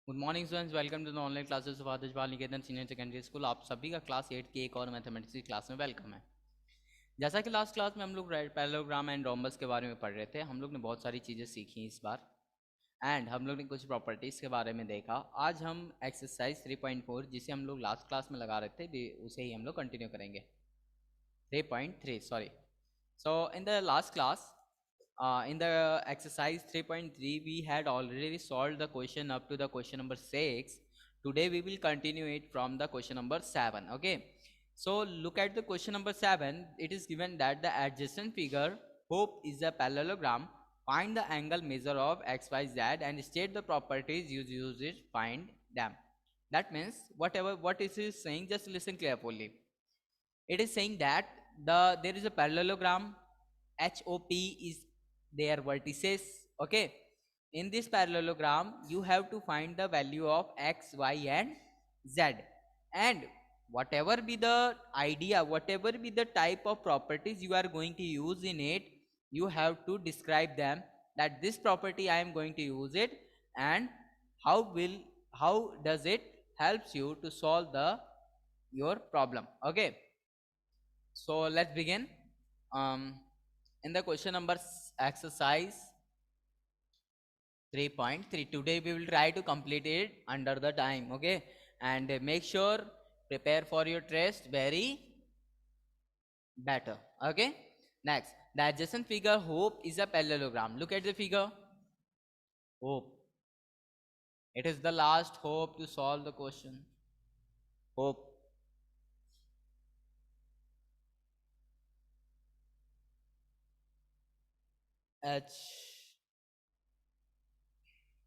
Good morning students, welcome to the online classes of Adarsh Bal Niketan senior secondary school. आप सभी का class 8 की एक और मैथमेटिक्स की क्लास में वेलकम है। जैसा कि लास्ट क्लास में हम लोग पैरेललोग्राम एंड रोम्बस के बारे में पढ़ रहे थे, हम लोग ने बहुत सारी चीज़ें सीखी इस बार एंड हम लोग ने कुछ प्रॉपर्टीज़ के बारे में देखा। आज हम एक्सरसाइज 3.4 जिसे हम लोग लास्ट क्लास में लगा रहे थे उसे ही हम लोग कंटिन्यू करेंगे। 3.3 sorry. So in the last class, in the exercise 3.3 we had already solved the question up to the question number 6. Today we will continue it from the question number 7. Okay, so look at the question number 7. It is given that the adjacent figure hope is a parallelogram. Find the angle measure of xyz and state the properties use it find them. That means what is it saying, just listen carefully. It is saying that there is a parallelogram. HOP is their vertices. Okay, in this parallelogram you have to find the value of x, y and z, and whatever be the idea, whatever be the type of properties you are going to use in it, you have to describe them, that this property I am going to use it and how does it helps you to solve your problem. Okay, so let's begin. In the question number exercise 3.3, today we will try to complete it under the time. Okay, and make sure prepare for your test very better. Okay, next, the adjacent figure hope is a parallelogram. Look at the figure hope. It is the last hope to solve the question. Hope. H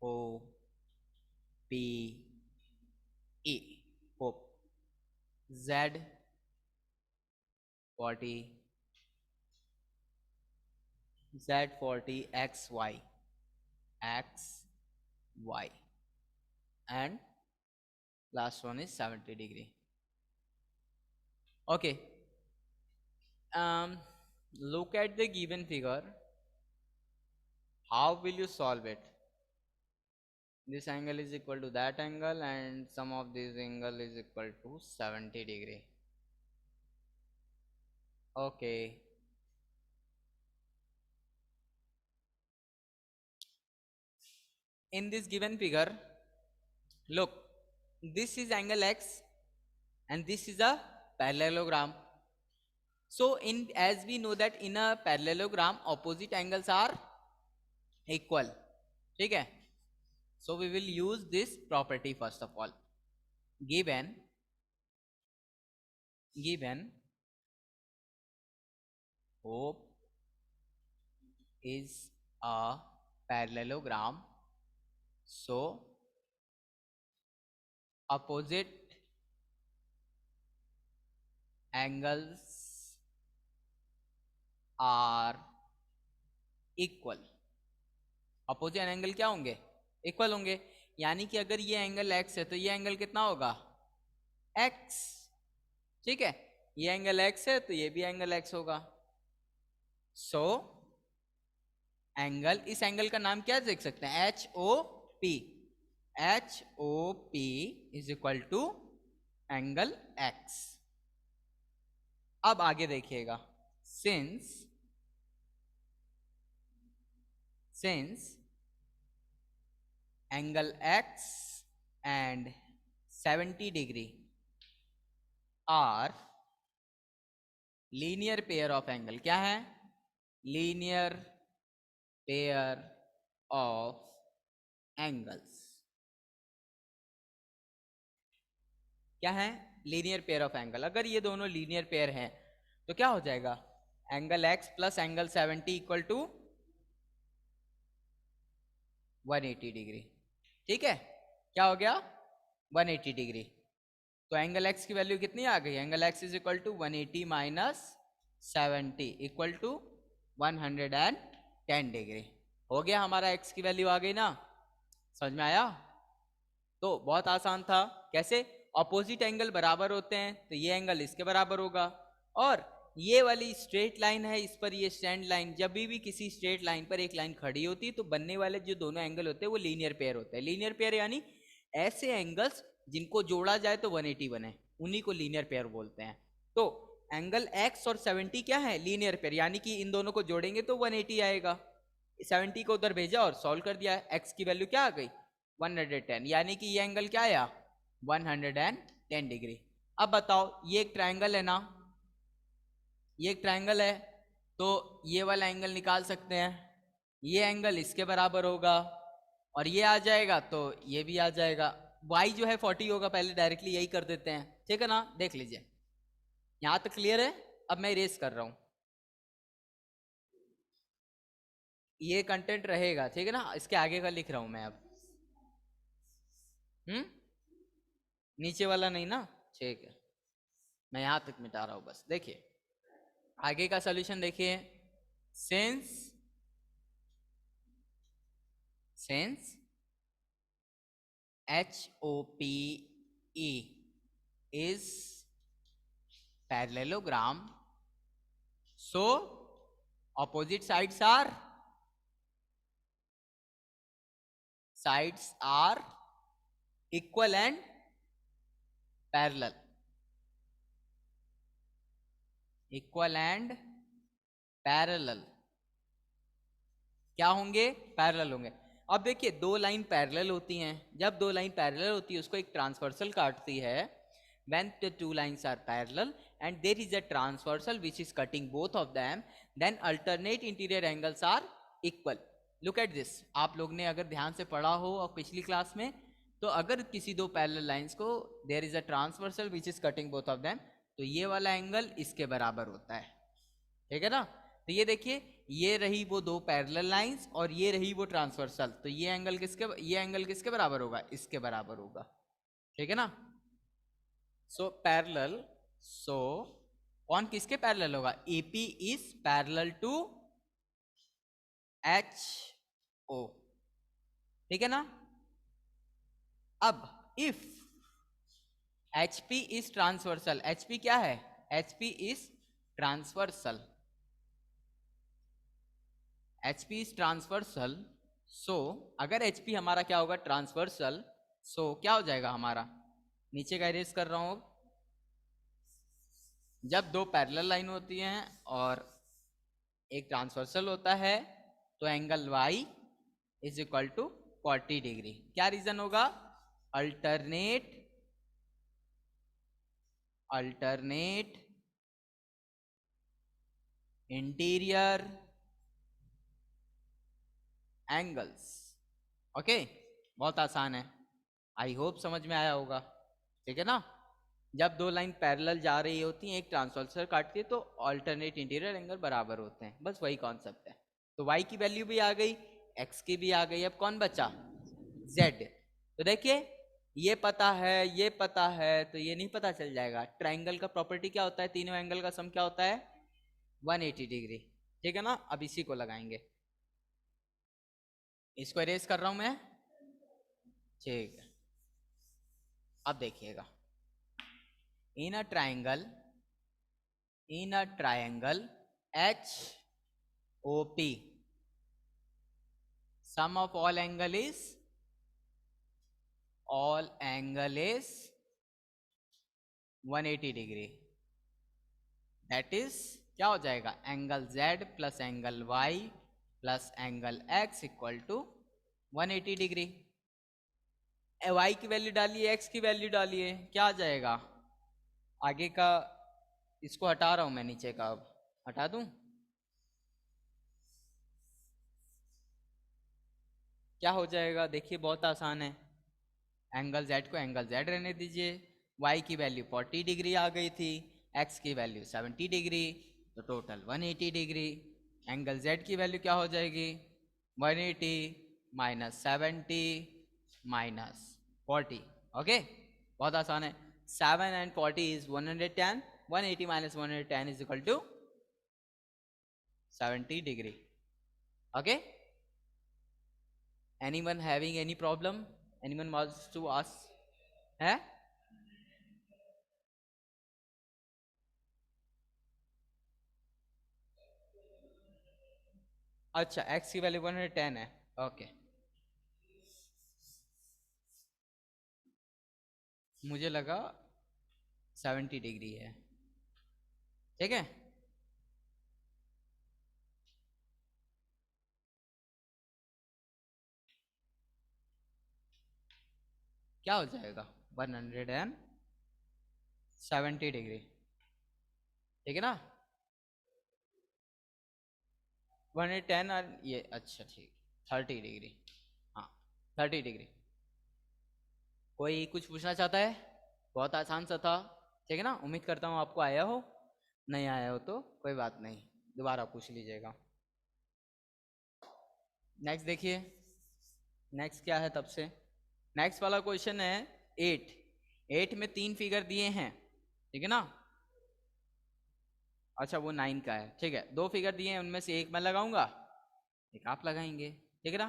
O P E. Hope. Z 40 Z40 XY XY, and last one is 70 degree. Okay, look at the given figure. How will you solve it? This angle is equal to that angle and sum of this angle is equal to 70 degree. Okay, in this given figure, look, this is angle x and this is a parallelogram. So in, as we know that in a parallelogram opposite angles are equal. Okay, so we will use this property first of all. Given hope is a parallelogram, so opposite angles are equal. Opposite angle क्या होंगे? Equal होंगे। यानी कि अगर ये angle x है तो ये एंगल कितना होगा? x। ठीक है, ये एंगल x है तो ये भी एंगल x होगा। सो एंगल, इस एंगल का नाम क्या देख सकते हैं? HOP। HOP is equal to angle x। अब आगे देखिएगा, since angle x and 70 degree are linear pair of angle. क्या है? linear pair of angles. क्या है? linear pair of angle. अगर ये दोनों linear pair हैं तो क्या हो जाएगा? Angle x plus angle 70 equal to 180 degree. ठीक है, क्या हो गया? 180 डिग्री। तो एंगल x की वैल्यू कितनी आ गई? Angle x is equal to 180 minus 70 equal to 110 degree. हो गया, हमारा x की वैल्यू आ गई ना? समझ में आया? तो बहुत आसान था। कैसे? ऑपोजिट एंगल बराबर होते हैं तो ये एंगल इसके बराबर होगा, और ये वाली स्ट्रेट लाइन है, इस पर ये स्टैंड लाइन, जब भी किसी स्ट्रेट लाइन पर एक लाइन खड़ी होती है तो बनने वाले जो दोनों एंगल होते हैं वो लीनियर पेयर होते हैं। लीनियर पेयर यानी ऐसे एंगल्स जिनको जोड़ा जाए तो 180 बने, उन्हीं को लीनियर पेयर बोलते हैं। तो एंगल x और 70 क्या है, लीनियर पेयर, यानी कि इन दोनों को जोड़ेंगे तो 180 आएगा। 70 को उधर भेजा और सॉल्व कर दिया, x की वैल्यू क्या आ गई 110, यानी कि ये एंगल क्या आया 110 डिग्री। अब बताओ ये एक ट्रायंगल है ना, ये एक ट्रायंगल है, तो ये वाला एंगल निकाल सकते हैं, ये एंगल इसके बराबर होगा और ये आ जाएगा तो ये भी आ जाएगा। y जो है 40 होगा, पहले डायरेक्टली यही कर देते हैं, ठीक है ना, देख लीजिए यहां तक क्लियर है। अब मैं इरेज कर रहा हूं, ये कंटेंट रहेगा, ठीक है ना, इसके आगे का लिख रहा हूं मैं अब। नीचे वाला नहीं ना, ठीक है, मैं यहां तक मिटा रहा हूं बस। देखिए आगे का सोल्यूशन देखिए, since HOPE is parallelogram, so opposite sides are equal and parallel, equal and parallel क्या होंगे, पैरेलल होंगे। अब देखिए दो लाइन पैरेलल होती हैं, जब दो लाइन पैरेलल होती है उसको एक ट्रांसवर्सल काटती है। when the two lines are parallel and there is a transversal which is cutting both of them, then alternate interior angles are equal. look at this, आप लोग ने अगर ध्यान से पढ़ा हो और पिछली क्लास में, तो अगर किसी दो पैरेलल लाइंस को there is a transversal which is cutting both of them, तो ये वाला एंगल इसके बराबर होता है, ठीक है ना। तो ये देखिए ये रही वो दो पैरेलल लाइंस और ये रही वो ट्रांसवर्सल, तो ये एंगल किसके बराबर होगा, इसके बराबर होगा, ठीक है ना। सो पैरेलल, सो कौन किसके पैरेलल होगा, AP is parallel to HO, ठीक है ना। अब if HP is transversal, HP क्या है, HP is transversal, HP is transversal, so अगर HP हमारा क्या होगा ट्रांसवर्सल, सो क्या हो जाएगा हमारा, नीचे का इरेज कर रहा हूं, जब दो पैरेलल लाइन होती हैं और एक ट्रांसवर्सल होता है तो angle Y is equal to 40 degree. क्या रीजन होगा, अल्टरनेट इंटीरियर एंगल्स। ओके, बहुत आसान है, आई होप समझ में आया होगा, ठीक है ना। जब दो लाइन पैरेलल जा रही होती हैं, एक ट्रांसवर्सल काटती है, तो अल्टरनेट इंटीरियर एंगल बराबर होते हैं, बस वही कॉन्सेप्ट है। तो y की वैल्यू भी आ गई, x की भी आ गई, अब कौन बचा, z। तो देखिए ये पता है, ये पता है, तो ये नहीं पता चल जाएगा। ट्राइंगल का प्रॉपर्टी क्या होता है, तीनों एंगल का सम क्या होता है 180 डिग्री, ठीक है ना। अब इसी को लगाएंगे, इसको इरेज कर रहा हूं मैं, ठीक है। अब देखिएगा, in a triangle HOP, sum of all angle is 180 degree, that is क्या हो जाएगा, angle Z plus angle Y plus angle X equal to 180 degree. Y की वैल्यू डालिए, X की वैल्यू डालिए, क्या आ जाएगा, आगे का इसको हटा रहा हूं मैं, नीचे का अब हटा दूं, क्या हो जाएगा, देखिए बहुत आसान है, एंगल Z को एंगल Z रहने दीजिए, Y की वैल्यू 40 डिग्री आ गई थी, X की वैल्यू 70 डिग्री, तो टोटल 180 डिग्री। एंगल Z की वैल्यू क्या हो जाएगी 180 माइनस 70 माइनस 40, ओके, बहुत आसान है। 7 and 40 is 110, 180 minus 110 is equal to 70 degree, okay. Anyone having any problem, anyone wants to ask, है अच्छा, x की वैल्यू 110 है, ओके। मुझे लगा 70 डिग्री है, ठीक है। क्या हो जाएगा 170 डिग्री, ठीक है ना। 110 और ये अच्छा ठीक 30 डिग्री, हाँ 30 डिग्री। कोई कुछ पूछना चाहता है? बहुत आसान सा था, ठीक है ना। उम्मीद करता हूँ आपको आया हो, नहीं आया हो तो कोई बात नहीं, दोबारा पूछ लीजिएगा। नेक्स्ट देखिए, नेक्स्ट क्या है तब से। नेक्स्ट वाला क्वेश्चन है 8। 8 में 3 फिगर दिए हैं, ठीक है ना। अच्छा वो 9 का है, ठीक है। 2 फिगर दिए हैं, उनमें से एक मैं लगाऊंगा, एक आप लगाएंगे, ठीक है ना।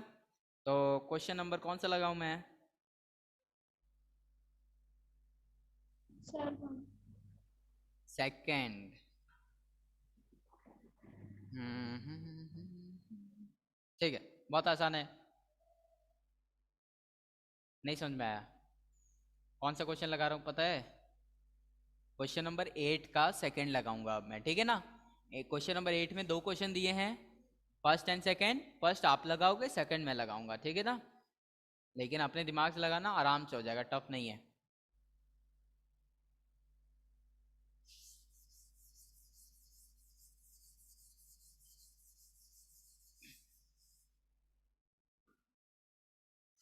तो क्वेश्चन नंबर कौन सा लगाऊं मैं? सेकंड। ठीक है, बहुत आसान है, नहीं समझ में आया? कौन सा क्वेश्चन लगा रहा हूँ पता है? क्वेश्चन नंबर 8 का सेकंड लगाऊंगा अब मैं, ठीक है ना। क्वेश्चन नंबर 8 में 2 क्वेश्चन दिए हैं, फर्स्ट एंड सेकंड। फर्स्ट आप लगाओगे, सेकंड मैं लगाऊंगा, ठीक है ना। लेकिन अपने दिमाग से लगाना, आराम से हो जाएगा, टफ नहीं है।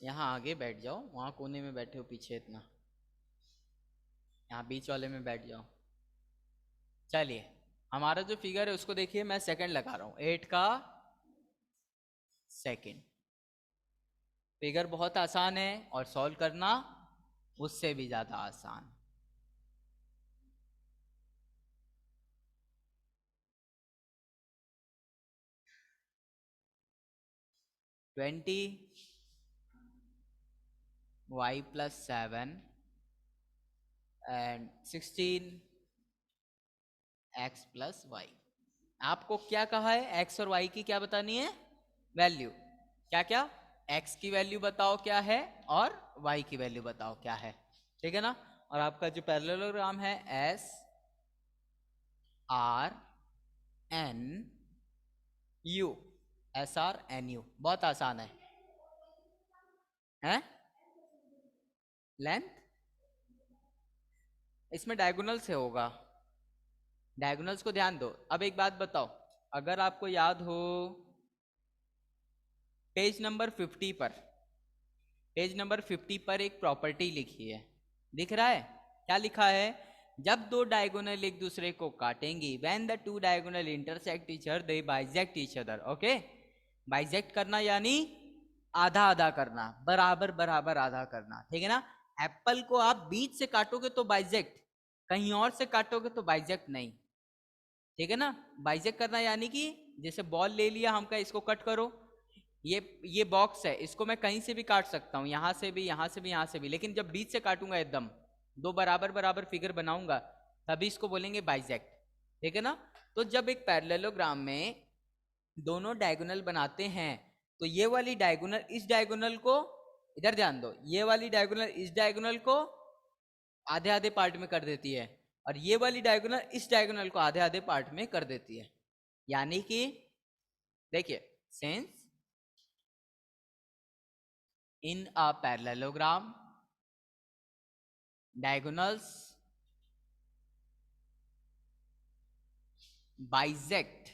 यहाँ आगे बैठ जाओ, वहाँ कोने में बैठे हो पीछे इतना, यहाँ बीच वाले में बैठ जाओ। चलिए, हमारा जो फिगर है उसको देखिए, मैं सेकंड लगा रहा हूँ, 8 का सेकंड। फिगर बहुत आसान है और सॉल्व करना उससे भी ज्यादा आसान। Twenty y plus 7 and 16 x plus y। आपको क्या कहा है? x और y की क्या बतानी है? वैल्यू। क्या क्या? x की वैल्यू बताओ क्या है, और y की वैल्यू बताओ क्या है, ठीक है ना। और आपका जो पैरेललोग्राम है S R N U, SRNU, बहुत आसान है, हैं? लेंथ इसमें डायगोनल से होगा, डायगोनल्स को ध्यान दो। अब एक बात बताओ, अगर आपको याद हो पेज नंबर 50 पर, पेज नंबर 50 पर एक प्रॉपर्टी लिखी है, दिख रहा है? क्या लिखा है? जब दो डायगोनल एक दूसरे को काटेंगी, when the two diagonal intersect each other they bisect each other. Okay, bisect करना यानी आधा आधा करना, बराबर बराबर आधा करना, ठीक है ना। एप्पल को आप बीच से काटोगे तो बाइजेक्ट, कहीं और से काटोगे तो बाइजेक्ट नहीं, ठीक है ना। बाइजेक्ट करना यानी कि जैसे बॉल ले लिया हमका, इसको कट करो, ये बॉक्स है, इसको मैं कहीं से भी काट सकता हूँ, यहाँ से भी, यहाँ से भी, यहाँ से भी, लेकिन जब बीच से काटूंगा एकदम दो बराबर बराबर फिगर बनाऊंगा, तभी इसको बोलेंगे बाइजेक्ट, ठीक है ना। तो जब एक पैरेललोग्राम में दोनों डायगोनल बनाते हैं, तो ये वाली डायगोनल इस डायगोनल को, इधर ध्यान दो, ये वाली डायगोनल इस डायगोनल को आधे आधे पार्ट में कर देती है, और ये वाली डायगोनल इस डायगोनल को आधे आधे पार्ट में कर देती है। यानी कि देखिए, since in a parallelogram diagonals bisect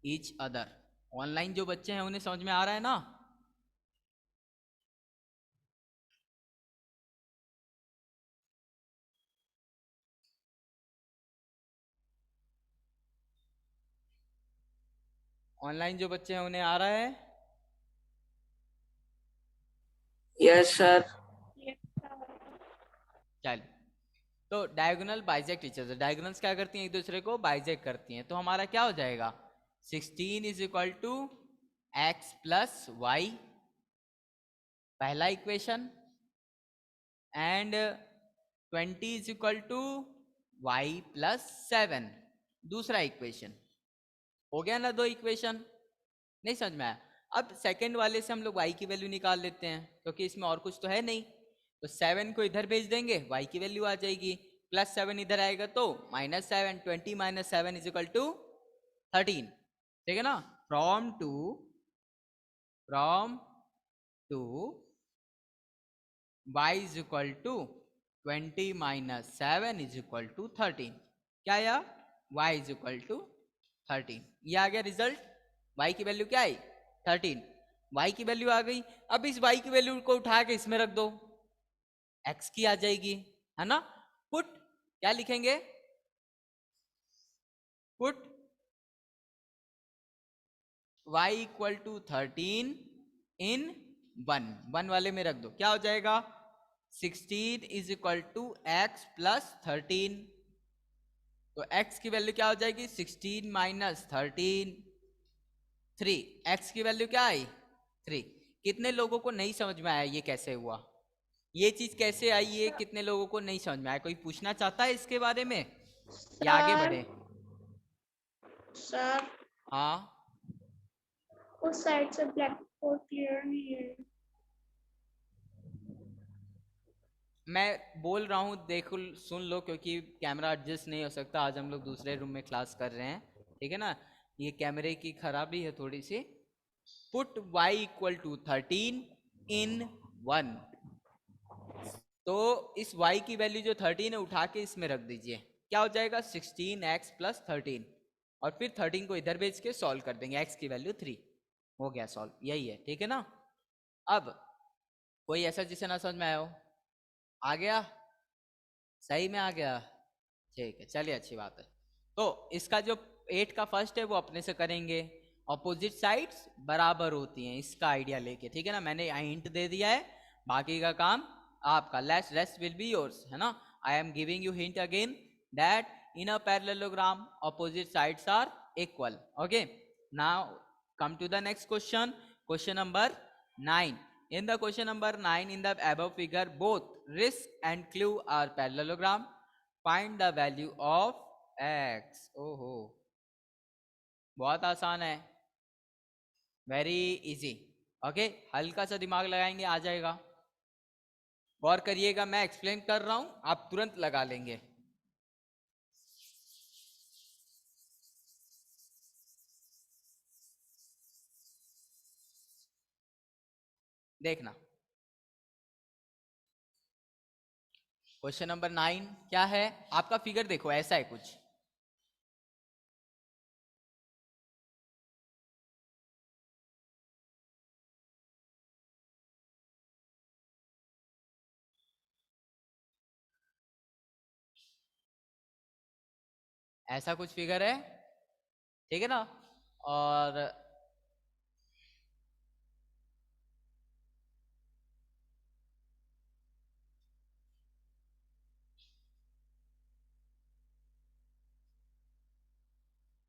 each other। Online जो बच्चे हैं उन्हें समझ में आ रहा है ना? ऑनलाइन जो बच्चे हैं उन्हें आ रहा है? Yes sir. चल, तो डायगोनल बाइजेक्ट ईच अदर, डायगोनल्स क्या करती हैं? एक दूसरे को बाइजेक्ट करती हैं। तो हमारा क्या हो जाएगा? 16 is equal to x plus y, पहला equation, and 20 is equal to y plus 7, दूसरा इक्वेशन। हो गया ना दो इक्वेशन? नहीं समझ में आया? अब सेकंड वाले से हम लोग y की वैल्यू निकाल लेते हैं, क्योंकि इसमें और कुछ तो है नहीं। तो 7 को इधर भेज देंगे, y की वैल्यू आ जाएगी, +7 इधर आएगा तो -7, 20 - 7 = 13, ठीक है ना। फ्रॉम टू y = 20 - 7 = 13, क्या आया, y = 13, ये आ गया रिजल्ट। y की वैल्यू क्या आई, 13, y की वैल्यू आ गई। अब इस y की वैल्यू को उठा के इसमें रख दो, x की आ जाएगी, है ना। पुट, क्या लिखेंगे, पुट y = 13 इन 1 वाले में रख दो, क्या हो जाएगा, 16 = x + 13, तो x की वैल्यू क्या हो जाएगी, 16 - 13, 3, x की वैल्यू क्या आई, 3। कितने लोगों को नहीं समझ में आया ये कैसे हुआ, ये चीज कैसे आई, ये कितने लोगों को नहीं समझ में आया, कोई पूछना चाहता है इसके बारे में या आगे सर बढ़े। सर हाँ, उस साइड से ब्लैक बोर्ड क्लियर नहीं है। मैं बोल रहा हूँ, देखो सुन लो, क्योंकि कैमरा एडजस्ट नहीं हो सकता, आज हम लोग दूसरे रूम में क्लास कर रहे हैं, ठीक है ना, ये कैमरे की खराबी है थोड़ी सी। पुट y = 13 इन 1, तो इस y की वैल्यू जो 13 है उठा के इसमें रख दीजिए, क्या हो जाएगा, 16x + 13, और फिर 13 को इधर भेज के सॉल्व कर देंगे, x की वैल्यू 3, हो गया सॉल्व, यही है, ठीक है ना। अब कोई ऐसा जिसे ना समझ में आया हो, आ गया, सही में आ गया, ठीक है, चलिए अच्छी बात है। तो इसका जो 8 का फर्स्ट है वो अपने से करेंगे, ऑपोजिट साइड्स बराबर होती हैं, इसका आइडिया लेके, ठीक है ना, मैंने हिंट दे दिया है, बाकी का काम आपका, less rest will be yours, है ना। I am giving you hint again that in a parallelogram opposite sides are equal, okay. Now come to the next question, question number 9. In the question number 9, in the above figure, both risk and clue are parallelogram. Find the value of x. ओहो, बहुत आसान है, very easy, okay, हल्का सा दिमाग लगाएंगे आ जाएगा। गौर करिएगा, मैं एक्सप्लेन कर रहा हूं, आप तुरंत लगा लेंगे। देखना, क्वेश्चन नंबर 9 क्या है, आपका फिगर देखो ऐसा है कुछ, ऐसा कुछ फिगर है, ठीक है ना। और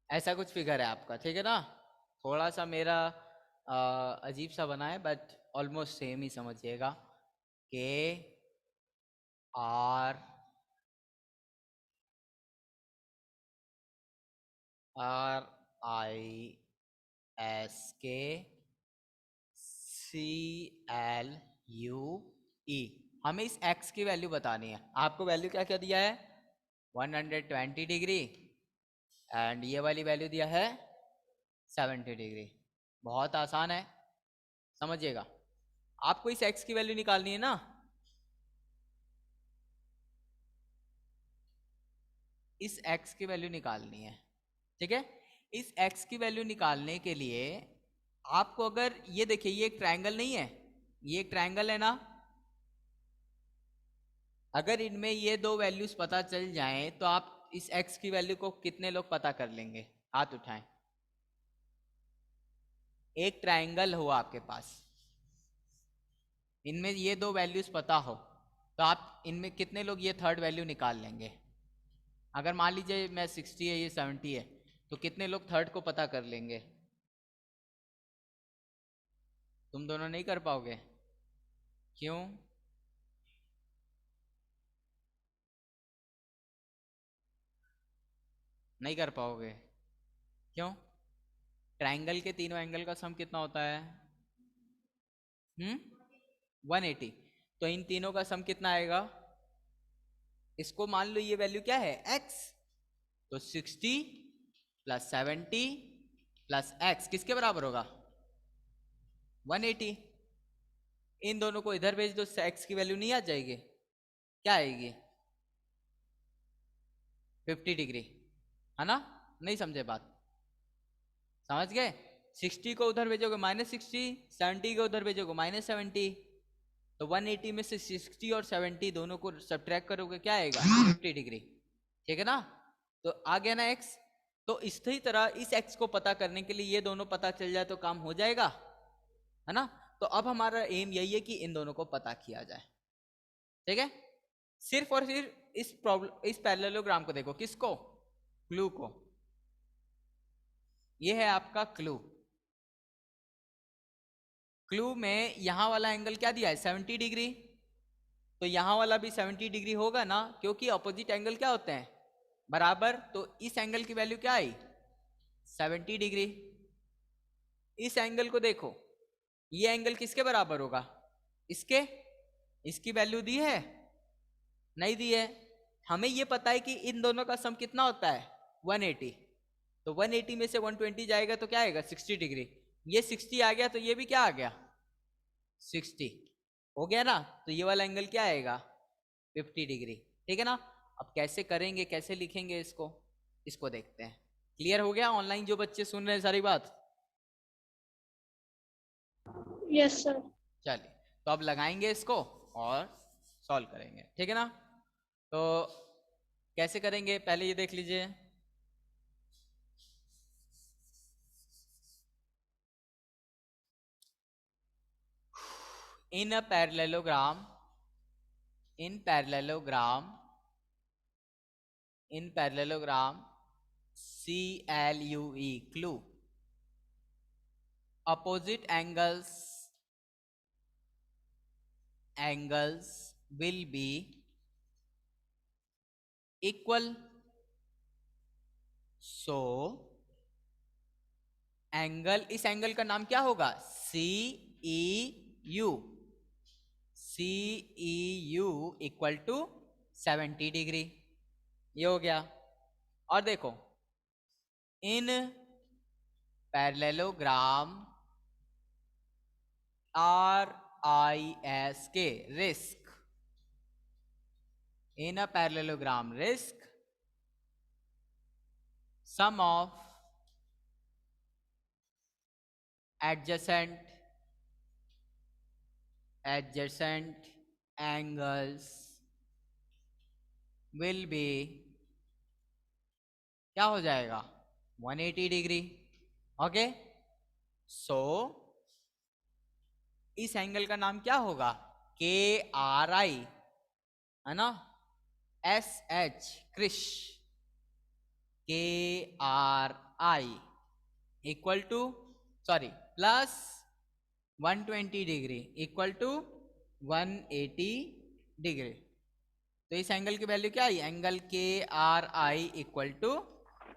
ऐसा कुछ फिगर है आपका, ठीक है ना। थोड़ा सा मेरा अजीब सा बना है, बट ऑलमोस्ट सेम ही समझिएगा, के आर आई एस के सी एल यू ई, हमें इस x की वैल्यू बतानी है। आपको वैल्यू क्या क्या दिया है, 120 डिग्री, एंड ये वाली वैल्यू दिया है 70 डिग्री। बहुत आसान है, समझिएगा, आपको इस x की वैल्यू निकालनी है ना, इस x की वैल्यू निकालनी है, ठीक है। इस x की वैल्यू निकालने के लिए आपको, अगर ये देखिए, ये एक ट्रायंगल नहीं है, ये एक ट्रायंगल है ना, अगर इनमें ये दो वैल्यूज पता चल जाएं तो आप इस x की वैल्यू को कितने लोग पता कर लेंगे, हाथ उठाएं। एक ट्रायंगल हो आपके पास, इनमें ये दो वैल्यूज पता हो, तो आप इनमें कितने लोग ये थर्ड वैल्यू निकाल लेंगे। अगर मान लीजिए मैं 60 है, ये 70 है, तो कितने लोग थर्ड को पता कर लेंगे। तुम दोनों नहीं कर पाओगे, क्यों, नहीं कर पाओगे, क्यों, ट्रायंगल के तीनों एंगल का सम कितना होता है, 180, तो इन तीनों का सम कितना आएगा? इसको मान लो ये वैल्यू क्या है, x, तो 60 प्लस 70 प्लस x किसके बराबर होगा? 180। इन दोनों को इधर भेज दो, x की वैल्यू नहीं आ जाएगी? क्या आएगी? 50 डिग्री, है ना? नहीं समझे बात? समझ गए? 60 को उधर भेजोगे -60, 70 को उधर भेजोगे -70, तो 180 में से 60 और 70 दोनों को सब्ट्रैक्ट करोगे, क्या आएगा? 50 डिग्री। ठीक है ना? तो आ गया ना x। तो इसी तरह इस x को पता करने के लिए ये दोनों पता चल जाए तो काम हो जाएगा, है ना? तो अब हमारा एम यही है कि इन दोनों को पता किया जाए। ठीक है? सिर्फ और सिर्फ इस प्रॉब्लम, इस पैरेललोग्राम को देखो, किसको? क्लू को। ये है आपका क्लू। क्लू में यहां वाला एंगल क्या दिया है? 70 डिग्री। तो यहां वाला भी 70 डिग्री होगा ना, क्योंकि अपोजिट एंगल क्या होते हैं? बराबर। तो इस एंगल की वैल्यू क्या आई? 70 डिग्री। इस एंगल को देखो, ये एंगल किसके बराबर होगा? इसके। इसकी वैल्यू दी है? नहीं दी है। हमें ये पता है कि इन दोनों का सम कितना होता है? 180। तो 180 में से 120 जाएगा तो क्या आएगा? 60 डिग्री। ये 60 आ गया तो ये भी क्या आ गया? 60 हो गया ना? तो ये वाला एंगल क्या आएगा? 50 डिग्री। ठीक है ना? अब कैसे करेंगे, कैसे लिखेंगे इसको, इसको देखते हैं। क्लियर हो गया ऑनलाइन जो बच्चे सुन रहे हैं सारी बात? Yes, sir. चलिए, तो अब लगाएंगे इसको और सॉल्व करेंगे। ठीक है ना? तो कैसे करेंगे पहले ये देख लीजिए। in a parallelogram in parallelogram CLUE clue, opposite angles will be equal, so angle, इस एंगल का नाम क्या होगा? CEU equal to 70 degree. ये हो गया। और देखो, in parallelogram RISK RISK, in a parallelogram RISK sum of adjacent angles will be, क्या हो जाएगा? 180 डिग्री। ओके, सो इस एंगल का नाम क्या होगा? KRI, है ना? SH क्रिश, KRI equal to, sorry, plus 120 degree equal to 180 degree. तो इस एंगल की वैल्यू क्या आई? Angle KRI equal to,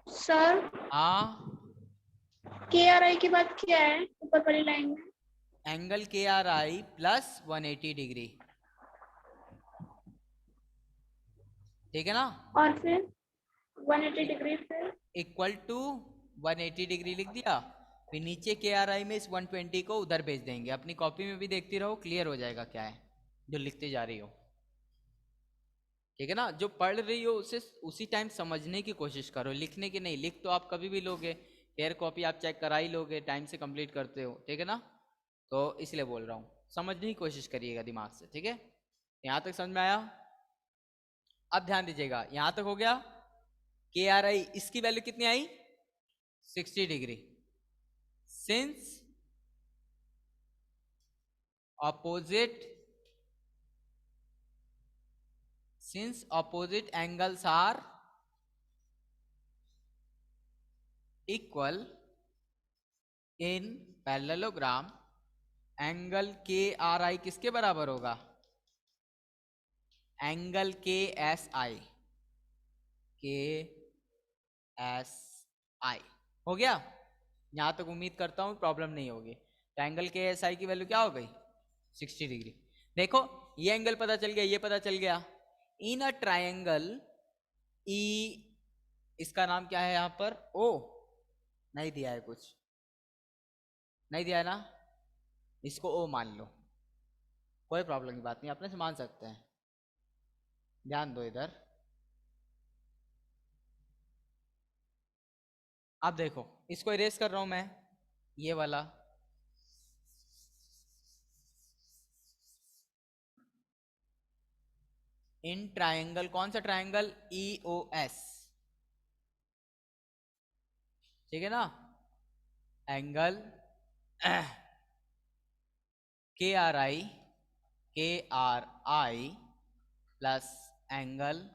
sir, KRI की बात क्या है ऊपर वाली लाइन में? Angle KRI plus 180 degree. ठीक है ना? और फिर 180 डिग्री फिर इक्वल टू 180 डिग्री लिख दिया। फिर नीचे KRI में इस 120 को उधर भेज देंगे। अपनी कॉपी में भी देखती रहो, क्लियर हो जाएगा क्या है जो लिखते जा रही हो। ठीक है ना? जो पढ़ रही हो उसे उसी टाइम समझने की कोशिश करो, लिखने की नहीं। लिख तो आप कभी भी लोगे, फेयर कॉपी आप चेक करा ही लोगे, टाइम से कंप्लीट करते हो। ठीक है ना? तो इसलिए बोल रहा हूँ, समझने की कोशिश करिएगा दिमाग से। ठीक है? यहाँ तक समझ में आया? अब ध्यान दीजिएगा, यहाँ तक हो गया। KRI इसकी वैल्यू कितनी आई? 60 degree. Since opposite angles are equal in parallelogram, angle KRI किसके बराबर होगा? एंगल KSI हो गया। यहां तक उम्मीद करता हूं प्रॉब्लम नहीं होगी। तो एंगल KSI की वैल्यू क्या हो गई? 60 डिग्री। देखो ये एंगल पता चल गया, ये पता चल गया। इन अ ट्रायंगल ई, इसका नाम क्या है यहाँ पर, ओ नहीं दिया है, कुछ नहीं दिया है ना, इसको ओ मान लो, कोई प्रॉब्लम की बात नहीं, अपने से मान सकते हैं। ध्यान दो इधर, अब देखो इसको इरेज कर रहा हूं मैं, ये वाला इन ट्रायंगल, कौन सा ट्रायंगल, ई ओ एस, ठीक है ना, एंगल के आर आई प्लस एंगल,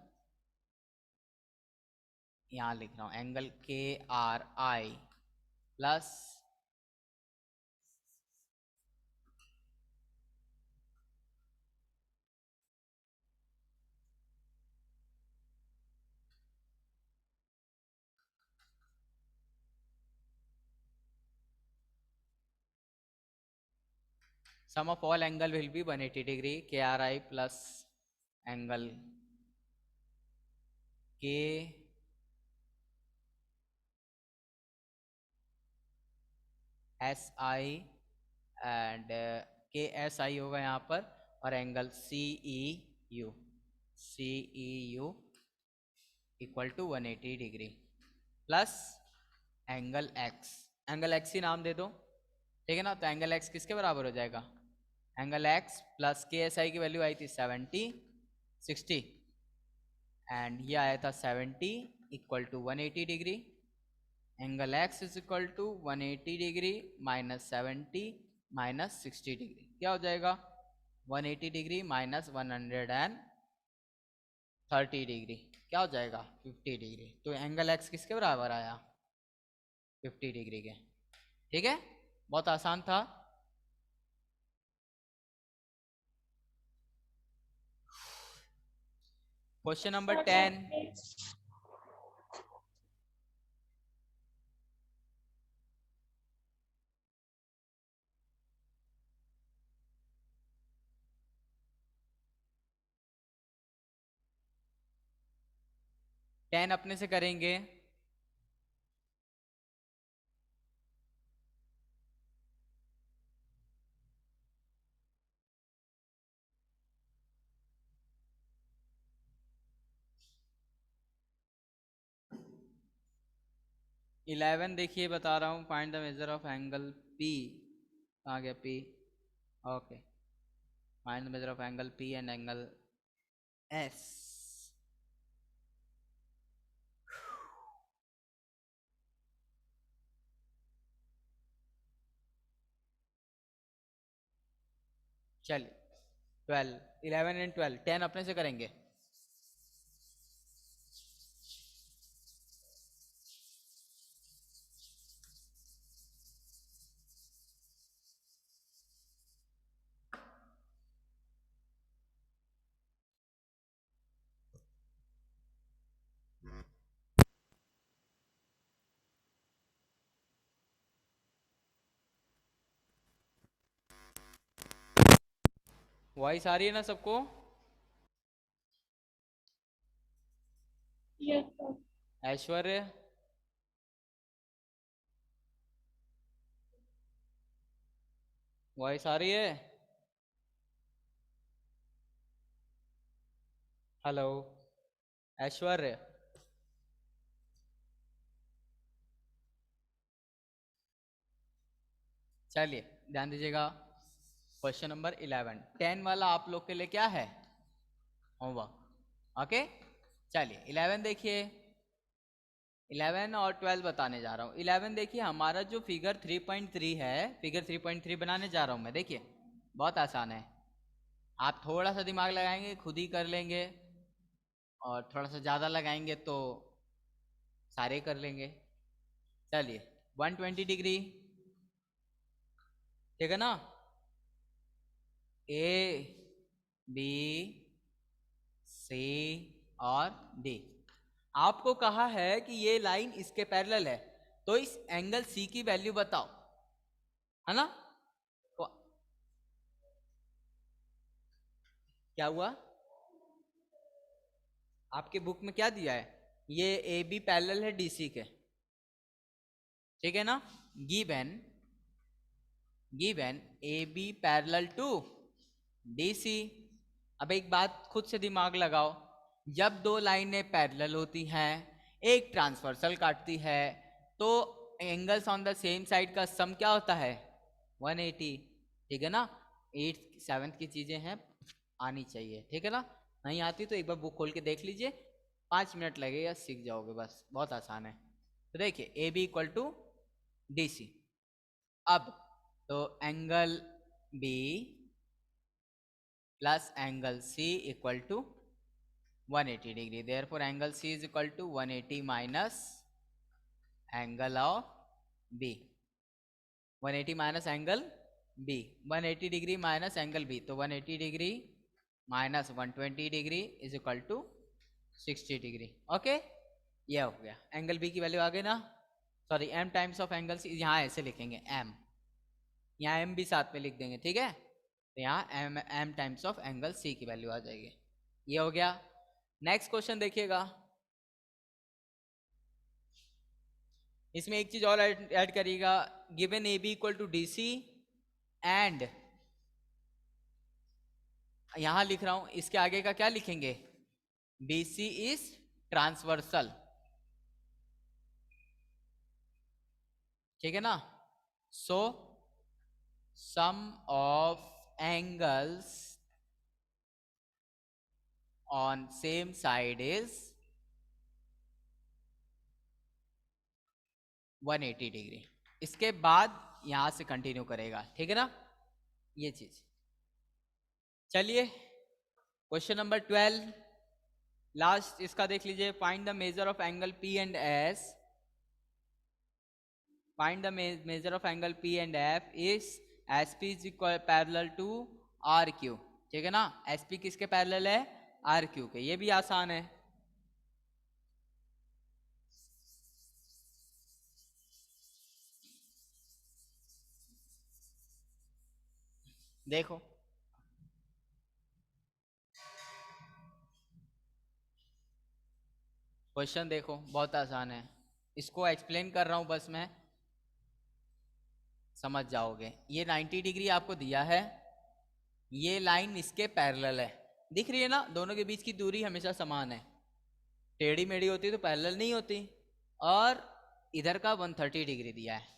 यहां लिख रहा हूं एंगल के are I plus sum of all angle will be 180 degree, KRI plus angle K SI and K S I होगा यहाँ पर, और angle C E U equal to 180 degree plus angle X ही नाम दे दो, ठीक है ना। तो एंगल एक्स किसके बराबर हो जाएगा, एंगल एक्स प्लस के एस आई की वैल्यू आई थी 60 एंड ये आया था 70 equal to 180 degree, angle x is equal to 180 degree minus 70 minus 60 degree, क्या हो जाएगा 180 डिग्री माइनस 130 डिग्री, क्या हो जाएगा 50 डिग्री। तो एंगल एक्स किसके बराबर आया, 50 डिग्री के, ठीक है, बहुत आसान था। क्वेश्चन नंबर 10, अपने से करेंगे। इलेवन देखिए बता रहा हूँ, find the measure of angle P, कहाँ गया P, okay, find the measure of angle P and angle S. चलिए 12, 11 एंड 12, 10 अपने से करेंगे। वॉइस आ रही है ना सबको, Yes, sir. ऐश्वर्य, वॉइस आ रही है, हेलो ऐश्वर्य, चलिए ध्यान दीजिएगा। क्वेश्चन नंबर 11, 10 वाला आप लोग के लिए क्या है, होमवर्क, ओके। चलिए 11 देखिए, 11 और 12 बताने जा रहा हूँ। 11 देखिए, हमारा जो फिगर 3.3 है, फिगर 3.3 बनाने जा रहा हूँ मैं, देखिए बहुत आसान है, आप थोड़ा सा दिमाग लगाएंगे खुद ही कर लेंगे, और थोड़ा सा ज़्यादा लगाएंगे तो सारे कर लेंगे। चलिए 120 डिग्री, ठीक है ना, ए बी सी और डी। आपको कहा है कि ये लाइन इसके पैरेलल है, तो इस एंगल सी की वैल्यू बताओ, है ना। तो क्या हुआ? आपके बुक में क्या दिया है? ये ए बी पैरेलल है डीसी के, ठीक है ना? Given A B parallel to DC. अब एक बात खुद से दिमाग लगाओ, जब दो लाइनें पैरेलल होती हैं, एक ट्रांसवर्सल काटती है, तो angles on the same side का सम क्या होता है? 180, ठीक है ना? 8th 7th की चीजें हैं, आनी चाहिए, ठीक है ना? नहीं आती तो एक बार बुक खोल के देख लीजिए, 5 मिनट लगेगा, सीख जाओगे, बस बहुत आसान है। तो देखिए A B equal to D C. अब तो angle B plus angle C equal to 180 degree, therefore angle C is equal to 180 minus angle of B, 180 minus angle B, 180 degree minus angle B, तो 180 degree minus 120 degree is equal to 60 degree. Okay, ये हो गया। Angle B की value आ गई ना, sorry M times of angle C, यहाँ ऐसे लिखेंगे एम, यहाँ एम भी साथ में लिख देंगे, ठीक है? तो यहाँ M times of angle C की वैल्यू आ जाएगी। ये हो गया। नेक्स्ट क्वेश्चन देखिएगा, इसमें एक चीज और ऐड करिएगा, given A B equal to D C and, यहां लिख रहा हूं, इसके आगे का क्या लिखेंगे? बी सी इज ट्रांसवर्सल, ठीक है ना? So sum of angles on same side is 180 degree. इसके बाद यहां से कंटिन्यू करेगा, ठीक है ना? ये चीज। चलिए क्वेश्चन नंबर 12 लास्ट इसका देख लीजिए, find the measure of angle P and S, find the measure of angle P and F is S P is equal parallel to R Q, ठीक है ना? एस पी किसके पैरेलल है? R Q के। ये भी आसान है, देखो क्वेश्चन, देखो बहुत आसान है, इसको एक्सप्लेन कर रहा हूं बस मैं, समझ जाओगे। ये 90 डिग्री आपको दिया है, ये लाइन इसके पैरेलल है, दिख रही है ना? दोनों के बीच की दूरी हमेशा समान है, टेढ़ी मेढ़ी होती तो पैरेलल नहीं होती। और इधर का 130 डिग्री दिया है,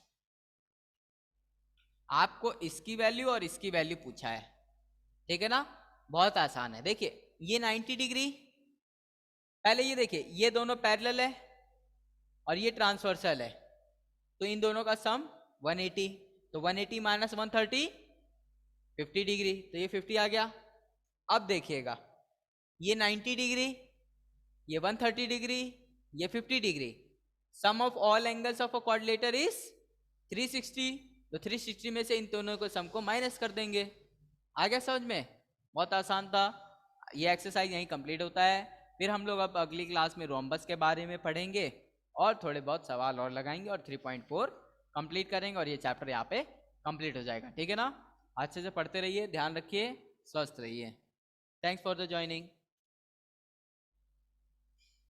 आपको इसकी वैल्यू और इसकी वैल्यू पूछा है, ठीक है ना? बहुत आसान है। देखिए ये 90 डिग्री, पहले ये देखिए, ये दोनों पैरेलल है और ये ट्रांसवर्सल है, तो इन दोनों का सम 180, तो 180 माइनस 130 50 डिग्री, तो ये 50 आ गया। अब देखिएगा, ये 90 डिग्री, ये 130 डिग्री, ये 50 degree, sum of all angles of a quadrilateral is 360, तो 360 में से इन दोनों को सम को माइनस कर देंगे। आ गया समझ में? बहुत आसान था। ये एक्सरसाइज यहीं कंप्लीट होता है, फिर हम लोग अब अगली क्लास में रोम्बस के बारे में पढ़ेंगे और थोड़े बहुत सवाल और लगाएंगे और 3.4 कंप्लीट करेंगे और ये चैप्टर यहाँ पे कंप्लीट हो जाएगा, ठीक है ना? अच्छे से पढ़ते रहिए, ध्यान रखिए, स्वस्थ रहिए। Thanks for the joining.